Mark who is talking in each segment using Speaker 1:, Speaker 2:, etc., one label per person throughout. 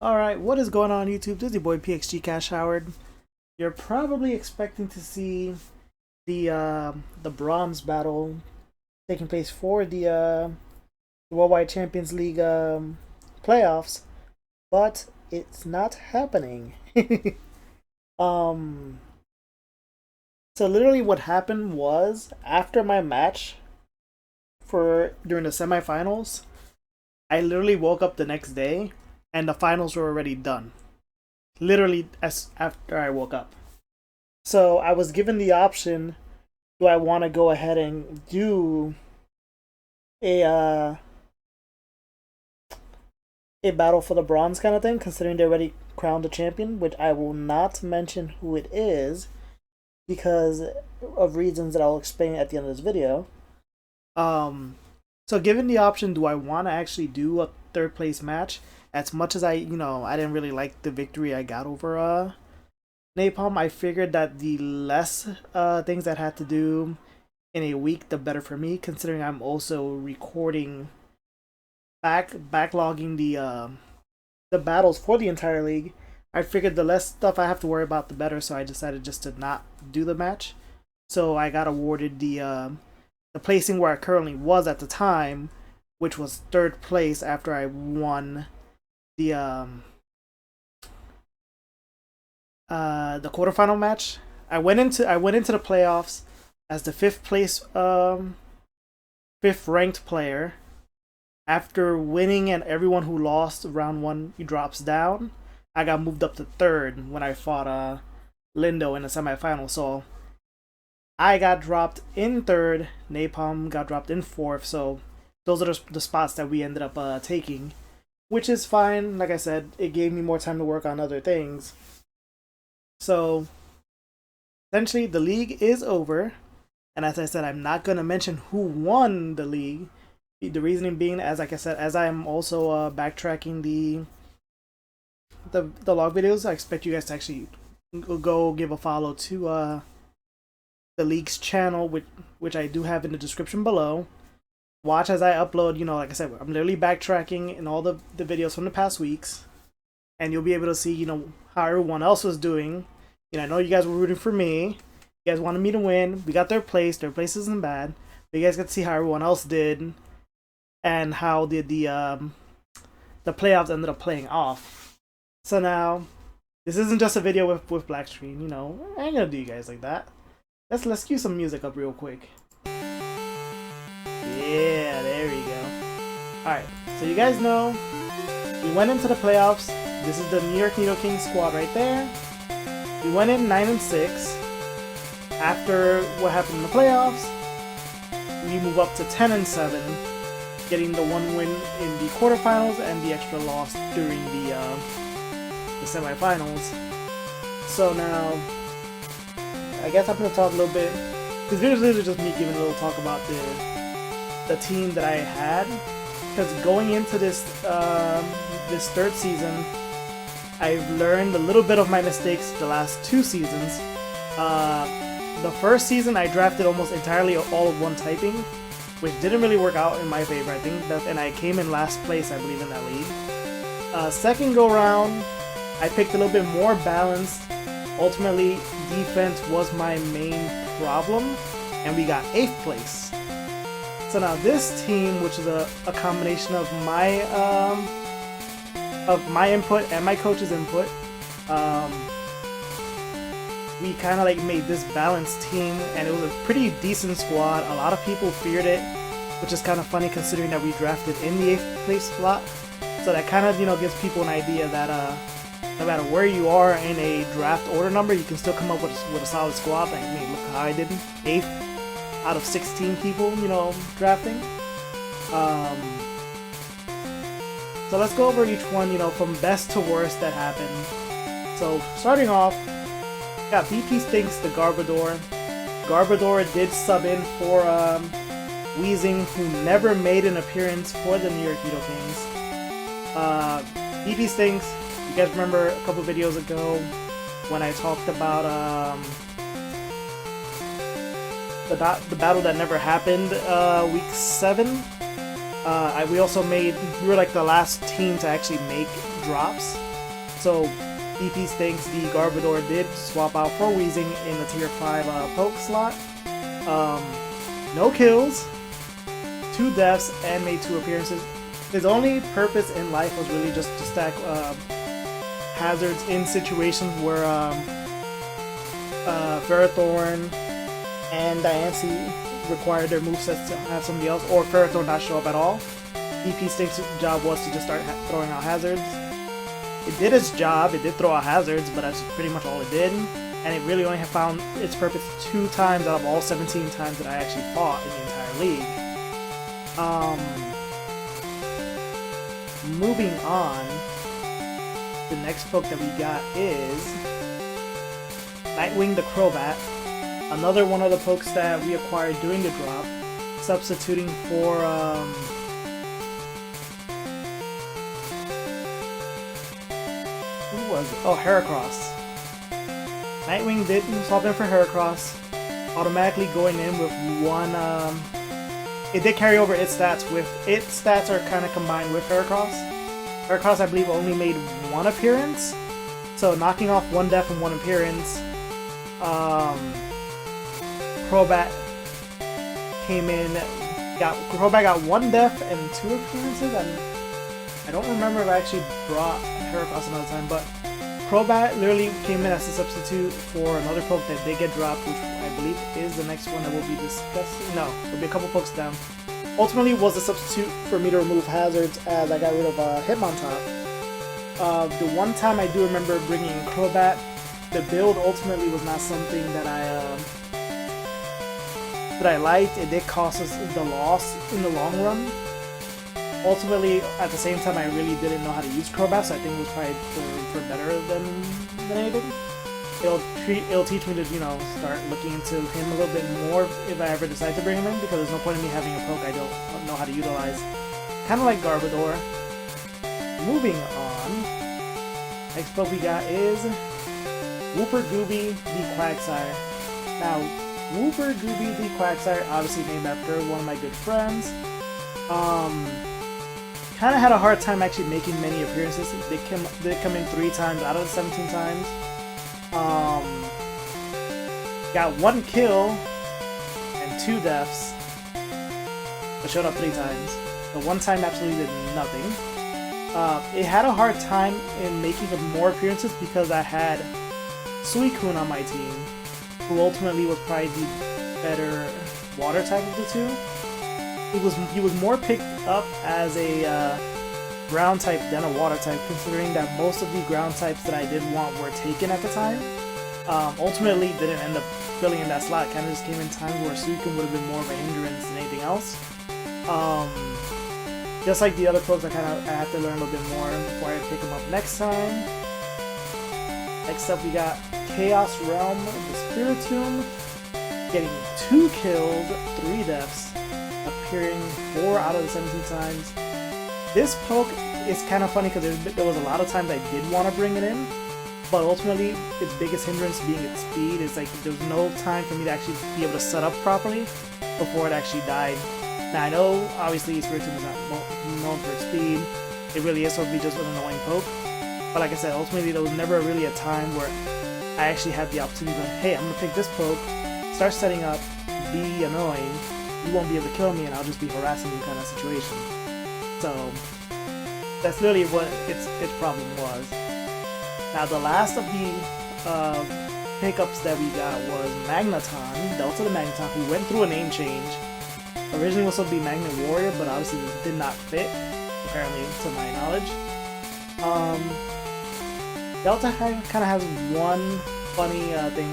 Speaker 1: Alright, what is going on YouTube? This is your boy PXG Cash Howard. You're probably expecting to see the bronze battle taking place for the Worldwide Champions League playoffs, but it's not happening. um so literally what happened was after my match for during the semifinals, I literally woke up the next day and the finals were already done. Literally as after I woke up. So I was given the option, do I want to go ahead and do a a battle for the bronze kind of thing, considering they already crowned the champion, which I will not mention who it is because of reasons that I'll explain at the end of this video. So given the option, do I want to actually do a third place match? As much as I didn't really like the victory I got over Napalm, I figured that the less things that had to do in a week, the better for me, considering I'm also recording backlogging the battles for the entire league. I figured the less stuff I have to worry about, the better, so I decided just to not do the match. So I got awarded the placing where I currently was at the time, which was third place after I won the quarterfinal match. I went into the playoffs as the fifth ranked player. After winning and everyone who lost round one drops down, I got moved up to third when I fought Lindo in the semifinal. So I got dropped in third, Napalm got dropped in fourth, so those are the spots that we ended up taking, which is fine. Like I said, it gave me more time to work on other things. So essentially the league is over, and as I said, I'm not going to mention who won the league. The reasoning being, as like I said, as I am also backtracking the log videos, I expect you guys to actually go give a follow to the league's channel, which I do have in the description below. Watch as I upload, like I said, I'm literally backtracking in all the videos from the past weeks, and you'll be able to see, how everyone else was doing. I know you guys were rooting for me. You guys wanted me to win. We got their place. Their place isn't bad. But you guys get to see how everyone else did and how the playoffs ended up playing off. So now, this isn't just a video with black screen, I ain't gonna do you guys like that. Let's cue some music up real quick. Yeah, there we go. Alright, so you guys know, we went into the playoffs. This is the New York Needle Kings squad right there. We went in 9-6. After what happened in the playoffs, we move up to 10-7, getting the one win in the quarterfinals and the extra loss during the semifinals. So now, I guess I'm going to talk a little bit. This video is literally just me giving a little talk about the team that I had. Because going into this third season, I've learned a little bit of my mistakes the last two seasons. The first season, I drafted almost entirely all of one typing, which didn't really work out in my favor. I think and I came in last place, I believe, in that league. Second go round, I picked a little bit more balanced. Ultimately, defense was my main problem, and we got 8th place. So now this team, which is a combination of my input and my coach's input, we kind of made this balanced team, and it was a pretty decent squad. A lot of people feared it, which is kind of funny considering that we drafted in the 8th place slot. So that kind of gives people an idea that no matter where you are in a draft order number, you can still come up with a solid squad. Look how I did, 8th out of 16 people, drafting. So let's go over each one, from best to worst that happened. So starting off, got BP Stinks the Garbodor. Garbodor did sub in for Weezing, who never made an appearance for the New York Needle Kings. BP Stinks, you guys remember a couple videos ago when I talked about the battle that never happened, week 7. We were like the last team to actually make drops. So DP stinks. The Garbodor did swap out for Weezing in the tier 5 poke slot. No kills, 2 deaths, and made 2 appearances. His only purpose in life was really just to stack hazards in situations where Ferrothorn and Diancie required their movesets to have somebody else, or Ferrothorn not show up at all. DP Stink's job was to just start throwing out hazards. It did its job, it did throw out hazards, but that's pretty much all it did. And it really only found its purpose 2 times out of all 17 times that I actually fought in the entire league. Moving on, the next poke that we got is Nightwing the Crobat, another one of the pokes that we acquired during the drop, substituting for who was it? Oh, Heracross. Nightwing did swap in for Heracross, automatically going in with 1 it did carry over its stats. With its stats are kind of combined with Heracross. Heracross, I believe, only made 1 appearance, so knocking off 1 death and 1 appearance. Crobat came in. Crobat got 1 death and 2 appearances, and I don't remember if I actually brought Heracross another time, but Crobat literally came in as a substitute for another poke that did get dropped, which I believe is the next one that we'll be discussing. No, there'll be a couple pokes down. Ultimately was a substitute for me to remove hazards as I got rid of Hitmontop. The one time I do remember bringing Crobat, the build ultimately was not something that I liked. It did cost us the loss in the long run. Ultimately, at the same time, I really didn't know how to use Crobat, so I think it was probably for better than anything. It'll teach me to, you know, start looking into him a little bit more if I ever decide to bring him in, because there's no point in me having a poke I don't know how to utilize. Kind of like Garbodor. Moving on, next poke we got is Wooper Gooby the Quagsire. Now, Wooper Gooby the Quagsire, obviously named after one of my good friends. Kind of had a hard time actually making many appearances. They come in 3 times out of the 17 times. Got 1 kill and 2 deaths, but showed up 3 times. The 1 time absolutely did nothing. It had a hard time in making more appearances because I had Suicune on my team, who ultimately was probably the better water type of the 2. He was more picked up as a ground type than a water type, considering that most of the ground types that I did want were taken at the time. Ultimately, didn't end up filling in that slot. Kind of just came in times where Suicune would have been more of a hindrance than anything else. Just like the other pokes, I have to learn a little bit more before I pick them up next time. Next up, we got Chaos Realm, the Spiritomb, getting 2 kills, 3 deaths, appearing 4 out of the 17 times. This poke is kind of funny because there was a lot of times I did want to bring it in, but ultimately its biggest hindrance being its speed. It's like there was no time for me to actually be able to set up properly before it actually died. Now I know obviously Spiritomb is not known for its speed. It really is supposed to be just an annoying poke, but like I said, ultimately there was never really a time where I actually had the opportunity to, hey, I'm gonna pick this poke, start setting up, be annoying. You won't be able to kill me, and I'll just be harassing you kind of situation. So that's literally what its problem was. Now the last of the pickups that we got was Magneton, Delta the Magneton, who went through a name change. Originally was supposed to be Magnet Warrior, but obviously this did not fit, apparently to my knowledge. Delta kind of has one funny thing.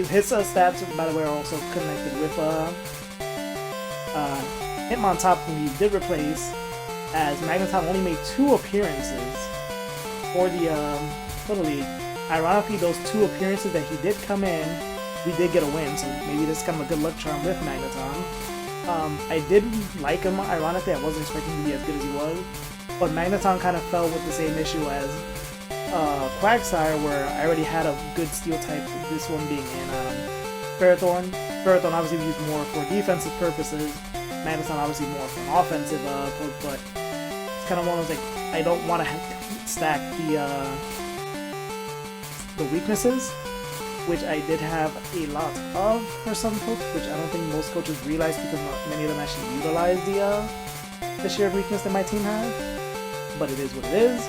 Speaker 1: His stats, by the way, are also connected with Hitmontop, who he did replace, as Magneton only made 2 appearances for the league. Ironically, those 2 appearances that he did come in, we did get a win, so maybe this is kind of a good luck charm with Magneton. I did like him, ironically. I wasn't expecting him to be as good as he was, but Magneton kind of fell with the same issue as Quagsire, where I already had a good steel type, this one being in Ferrothorn. Ferrothorn obviously used more for defensive purposes, Magneton obviously more for an offensive poke, but it's kind of one of those, like, I don't want to stack the the weaknesses, which I did have a lot of for some folks, which I don't think most coaches realize because not many of them actually utilize the shared weakness that my team has. But it is what it is.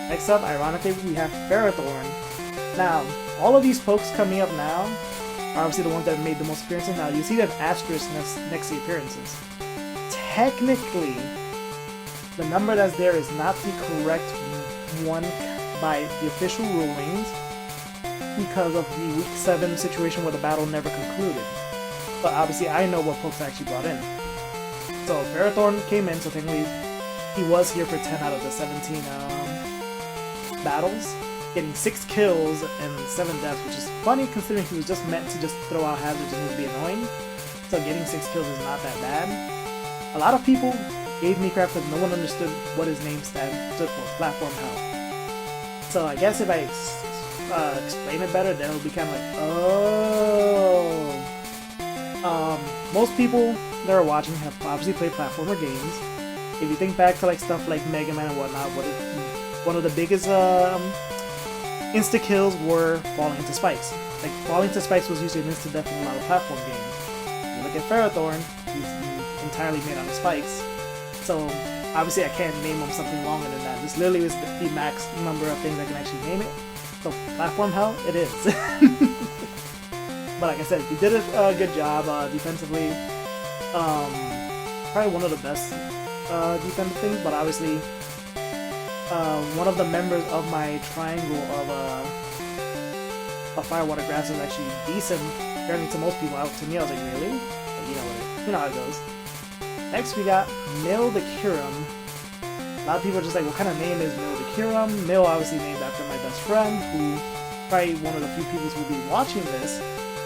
Speaker 1: Next up, ironically, we have Ferrothorn. Now, all of these folks coming up now are obviously the ones that have made the most appearances. Now, you see that asterisk next to the appearances. Technically, the number that's there is not the correct one by the official rulings because of the Week 7 situation where the battle never concluded. But obviously, I know what folks actually brought in. So, Ferrothorn came in, so technically, he was here for 10 out of the 17 battles, getting 6 kills and 7 deaths, which is funny considering he was just meant to just throw out hazards and be annoying. So getting 6 kills is not that bad. A lot of people gave me crap because no one understood what his name stood for, platform hell. So I guess if I explain it better, then it'll be kind of like, oh. Most people that are watching have obviously played platformer games. If you think back to like stuff like Mega Man and whatnot, one of the biggest insta-kills were falling into spikes. Like, falling into spikes was usually an instant-death in a lot of platform games. If you look at Ferrothorn, he's entirely made out of spikes. So, obviously I can't name him something longer than that. This literally is the max number of things I can actually name it. So, platform hell, it is. But like I said, he did a good job defensively. Probably one of the best defensive things, but obviously one of the members of my triangle of Firewater Grass is actually decent, apparently to most people. Out to me, I was like, really? But you know how it goes. Next, we got Mil the Kiram. A lot of people are just like, what kind of name is Mil the Kiram? Mil, obviously named after my best friend, who probably one of the few people who will be watching this,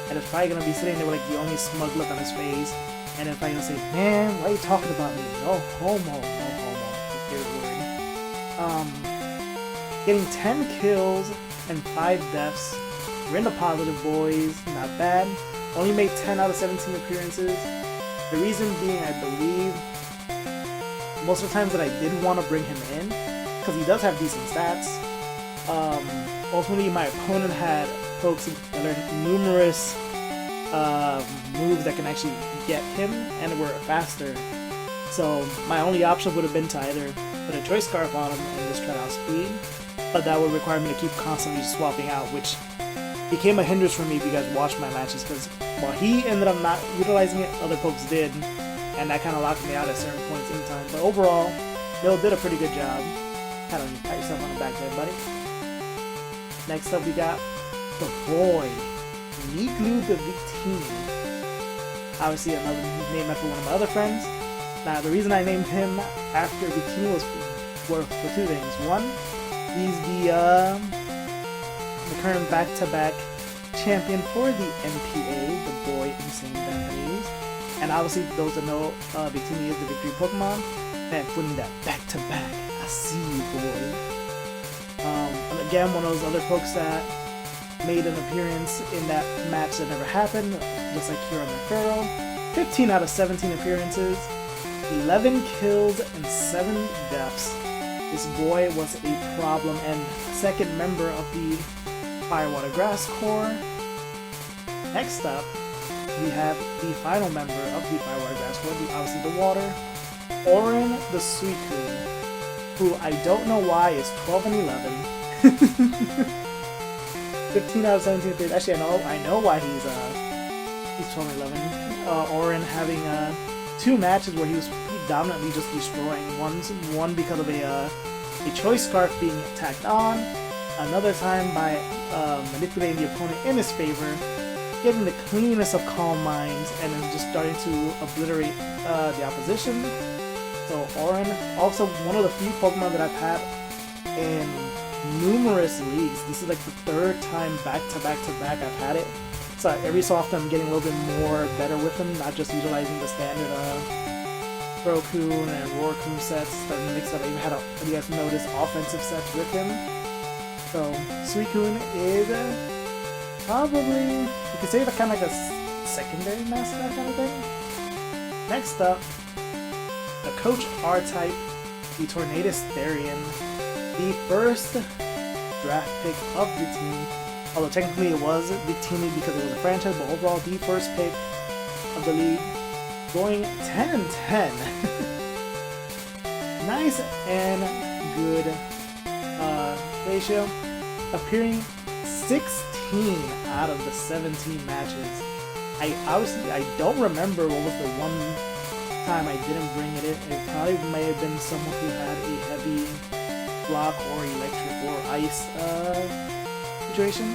Speaker 1: and is probably gonna be sitting there with like the only smug look on his face, and then probably gonna say, man, why are you talking about me? No homo, no homo. Favorite word. Getting 10 kills and 5 deaths. We're in the positive, boys. Not bad. Only made 10 out of 17 appearances. The reason being, I believe, most of the times that I did want to bring him in, because he does have decent stats. Ultimately, my opponent had folks that learned numerous moves that can actually get him and were faster. So my only option would have been to either put a choice scarf on him and just try to outspeed, but that would require me to keep constantly swapping out, which became a hindrance for me if you guys watched my matches, because while he ended up not utilizing it, other folks did, and that kind of locked me out at certain points in time. But overall, Bill did a pretty good job. Kind of pat yourself on the back there, buddy. Next up, we got the boy, Niglu the Victini. Obviously, another name after one of my other friends. Now, the reason I named him after Victini was for two things. One, he's the current back-to-back champion for the NPA, the boy Insane Japanese. And obviously, those that know Victini is the victory Pokemon. And putting that back-to-back, I see you, boy. And again, one of those other folks that made an appearance in that match that never happened, just like Kira McFarrow. 15 out of 17 appearances, 11 kills and 7 deaths. This boy was a problem, and second member of the Firewater Grass Corps. Next up, we have the final member of the Firewater Grass Corps, obviously the water, Orin the Suicune, who I don't know why is 12 and 11. 15 out of 17 appearances. Actually, I know why he's 12 and 11. Orin having 2 matches where he was dominantly just destroying. One because of a choice scarf being tacked on. Another time by manipulating the opponent in his favor, getting the cleanest of calm minds, and then just starting to obliterate the opposition. So Orin, also one of the few Pokemon that I've had in numerous leagues. This is like the 3rd time back-to-back I've had it. So every so often I'm getting a little bit more better with him, not just utilizing the standard Brocoon and Roarcoon sets, starting to mix up. I even had you guys notice, offensive sets with him. So Suicune is probably, you could say, kind of like a secondary mascot kind of thing. Next up, the Coach R-Type, the Tornadus Therian, the first draft pick of the team. Although technically it was the team league because it was a franchise, but overall the first pick of the league. Going 10-10. Nice and good ratio. Appearing 16 out of the 17 matches. I don't remember what was the one time I didn't bring it in. It probably may have been someone who had a heavy rock or electric or ice situation.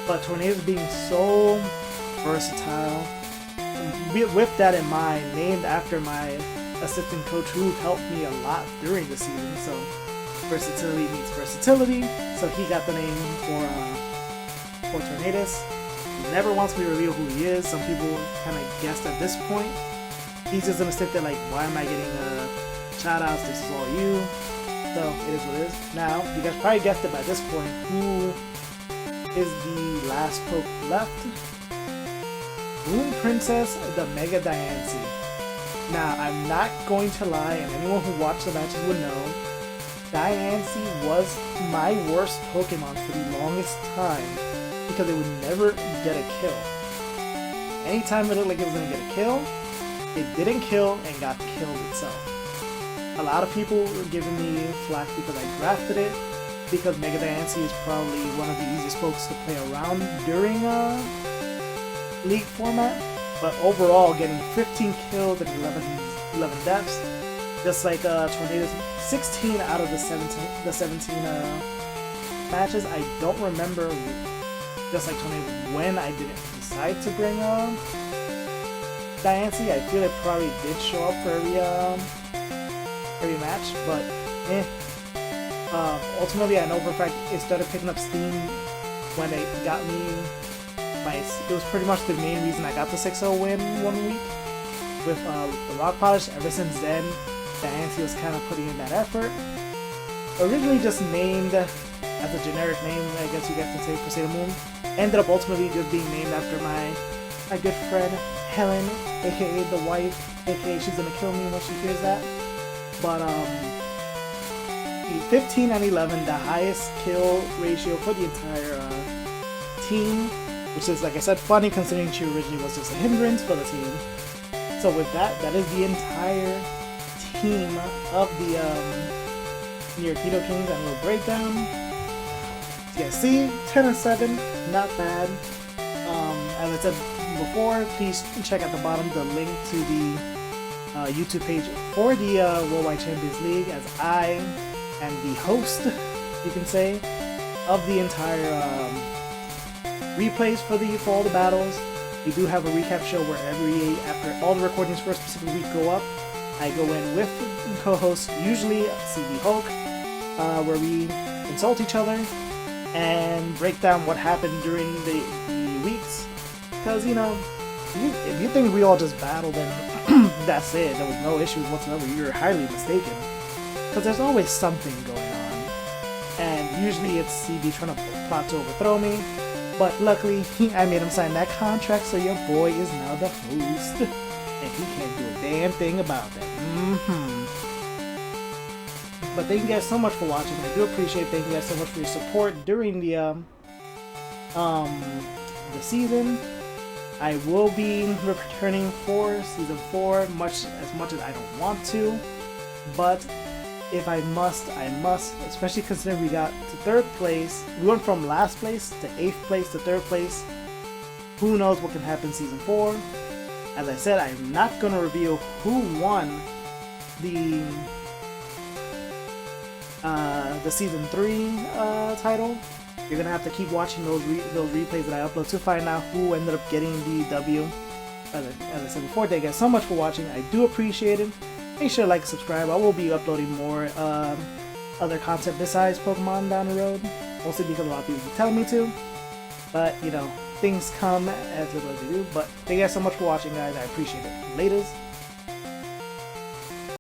Speaker 1: But Tornadoes being so versatile, with that in mind, named after my assistant coach who helped me a lot during the season. So versatility meets versatility. So he got the name for Tornadoes. Never wants me to reveal who he is. Some people kind of guessed at this point. He's just gonna sit there like, why am I getting shout outs? This is all you. So it is what it is. Now, you guys probably guessed it by this point. Who is the last poke left? Moon Princess, the Mega Diancie. Now, I'm not going to lie, and anyone who watched the matches would know, Diancie was my worst Pokemon for the longest time because it would never get a kill. Anytime it looked like it was going to get a kill, it didn't kill and got killed itself. A lot of people were giving me flack because I drafted it, because Mega Diancie is probably one of the easiest pokes to play around during league format, but overall getting 15 kills and 11 deaths, just like Tornadoes, 16 out of the 17 matches. I don't remember, just like Tornadoes, when I didn't decide to bring Diancie. I feel it probably did show up for every match, but ultimately I know for a fact it started picking up steam when it got me. It was pretty much the main reason I got the 6-0 win one week with the Rock Polish. Ever since then, Diancie was kind of putting in that effort. Originally just named as a generic name, I guess you guys can say, for Sailor Moon. Ended up ultimately just being named after my good friend Helen, aka the wife, aka she's gonna kill me when she hears that. But 15 and 11, the highest kill ratio for the entire team. Which is, like I said, funny considering she originally was just a hindrance for the team. So with that is the entire team of the Nighttwing Kings and a little breakdown. So yeah, see, 10-7, not bad. As I said before, please check at the bottom the link to the YouTube page for the Worldwide Champions League, as I am the host, you can say, of the entire replays for all the battles. We do have a recap show where after all the recordings for a specific week go up, I go in with co-host, usually CV Hulk, where we insult each other and break down what happened during the weeks. Because, you know, if you think we all just battled and that's it, there was no issues whatsoever, you're highly mistaken. Because there's always something going on. And usually it's CV trying to plot to overthrow me. But luckily, I made him sign that contract, so your boy is now the host. And he can't do a damn thing about that. But thank you guys so much for watching. I do appreciate it. Thank you guys so much for your support during the season. I will be returning for Season 4, as much as I don't want to. But if I must, I must, especially considering we got to 3rd place. We went from last place to 8th place to 3rd place. Who knows what can happen in Season 4. As I said, I'm not going to reveal who won the Season 3 title. You're going to have to keep watching those replays that I upload to find out who ended up getting the W. As I said before, thank you guys so much for watching. I do appreciate it. Make sure to like and subscribe. I will be uploading more other content besides Pokemon down the road. Mostly because a lot of people keep telling me to. But, you know, things come as little as they do. But thank you guys so much for watching, guys. I appreciate it. Laters.